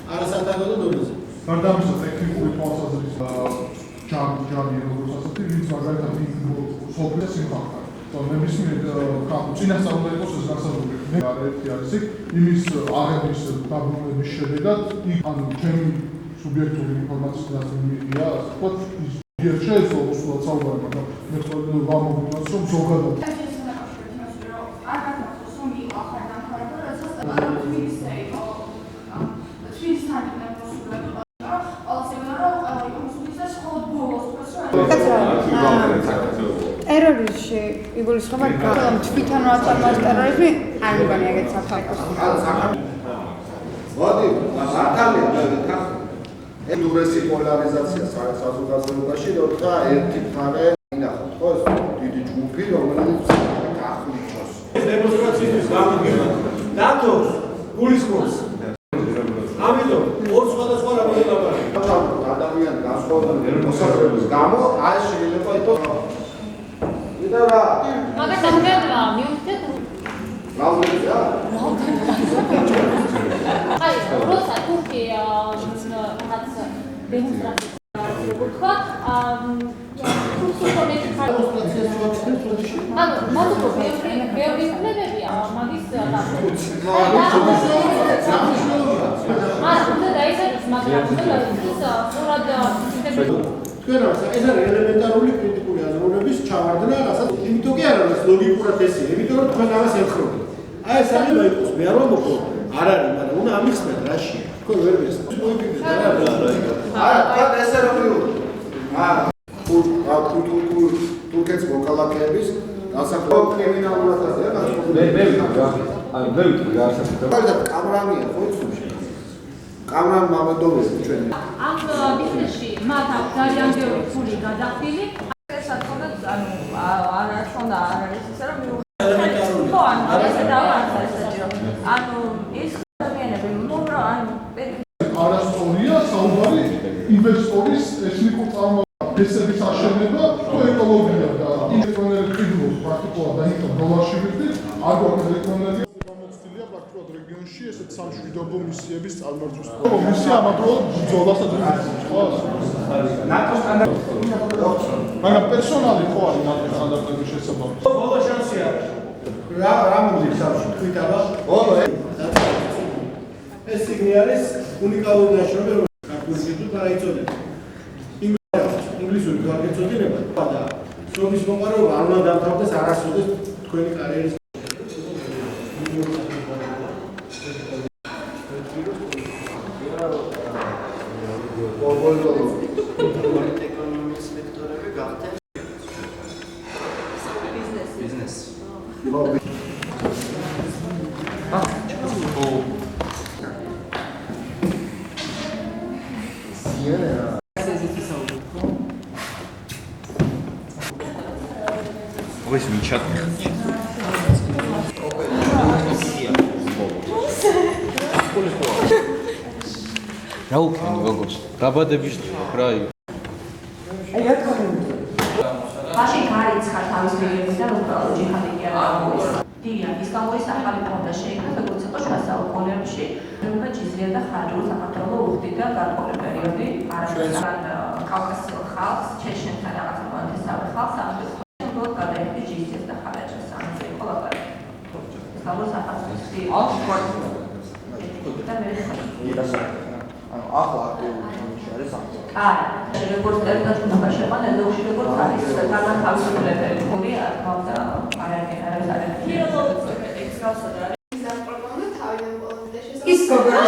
არასათანადო დონეზე. გარდამისა ტექნიკური თვალსაზრისით ჯარი როგორც ასეთი, ვინც მაგალითად სოფლის სიმხაკარ. ნებისმიერ წინასწარ უნდა იყოს ეს განსაზღვრული. ერთი არის იქ იმის აღების დაბრუნების შედეგად ანუ ჩემი სუბიექტური ინფორმაცია მიღია, ასე ვთქვათ, ის შეეძლო უსულოდ საუბარი, მაგრამ მე ვამოგვინოს რომ ზოგადად ტერორიზმში იგულისხმება რომ თვითონ აწარმოებს ტერორიზმი არ მგონია ეგეთ საფრთხეს. მოდი, მართალია, უდურესი პოლარიზაცია საზოგადოებაში, როცა ერთი მხარე ინახავთ, ხო, დიდი ჯგუფი, რომელიც ახლიჩოს. დემონსტრაციის გამოგება დათოს გულისხმობს. ამიტომ ორ სხვადასხვა რამოდი ლაპარაკი. ადამიანი განსხვავებული მოსახლეობის გამო აი შეიძლება იყოს მაგას ამგადრა მიუხედავად ლავრენტია აი როცა თურქია რაღაც დემონსტრაცია გქვა ანუ მაგო ბევრი ფლებებია მაგის უნდა დაისახოს მაგრამ თქვენ რა ეს არის ელემენტარული კრიტიკული აზროვნების ჩავარდნა რასაც იმიტომ კი არ არის ლოგიკურად ესეა იმიტომ რომ თქვენ ამას ეხმარებთ აი ეს არის მოიყოს მე არ ვამბობ არ არის მაგრამ უნდა ამიხსნათ რაშია თქვენ ვერ მესმის მოიგებთ არა თქვენ ესე რომ თურქეთის მოქალაქეების განსაკუთრებით კრიმინალურად აზრია მე ვიტყვი რა ასაკეთებ კამრანია ხო იცნობ კამრან მამედოვი ჩვენ ამ ბიზნესში მათ აქვს ძალიან ბევრი ფული გადახდილი ესაც ხონდა ანუ არ არქონდა არ არის ისე რომ ხო ანუ ესე დავარქვა საჭირო ანუ ის ადამიანები მომრა ანუ არასწორია საუბარი ინვესტორის ეთნიკურ წარმოებების აშენება თუ ეკოლოგია და ინტეგრალური ყიდულობს პრაქტიკულად და იმიტომ დოლარში ვიხდით არ გვაქვს ელექტრონული პრაქტიკულად რეგიონში ესეთ სამშვიდობო მისიების წარმართვის მისია ამავდროულად ბრძოლასაც იწვევს ხო? ნატოს სტანდარტი მაგრამ პერსონალი ხო არის ნატოს სტანდარტების შესაბამისად. ბოლო შანსია რა მომდის სამში თქვით აბა ბოლო ეს სიგნი არის უნიკალური ნაშრომი რომ ქართულში თუ დაიწოდეთ ინგლისური თუ არ გეწოდინებათ და სრომის მოყარება არ უნდა დამთავრდეს არასოდეს თქვენი კარიერის ეკონომიკის სექტორები გახდნენ ბიზნესი. Ой, замечательно. რა უკენი გოგოს დაბადების რა მაშინ გარიცხა თავის მიღებიდან უბრალოდ ჯიჰადი კი არ გამოიცა. დია ის გამოისახალი პონდა შეიქმნა როგორც იყო შუა საუკუნეებში, რომ ჯიზია და ხარჯული საქართველოს უხდიდა გარკვეული პერიოდი არასდროს კავკასიელ ხალხს, ჩეჩენთან რაღაც მონათესავე ხალხს ამბობს რომ გადაიხდი ჯიზიას და ხარაჯას ამაზე იყო ლაპარაკი. ეს გამოსახავს და მე ახლა აქტიურობაში არის ამბავი. არა, როგორც ტერმინოლოგია შეყვანა, ზოგში როგორც არის განთავისუფლებელი. ხოდი არ გავდა არის. ის გოგონა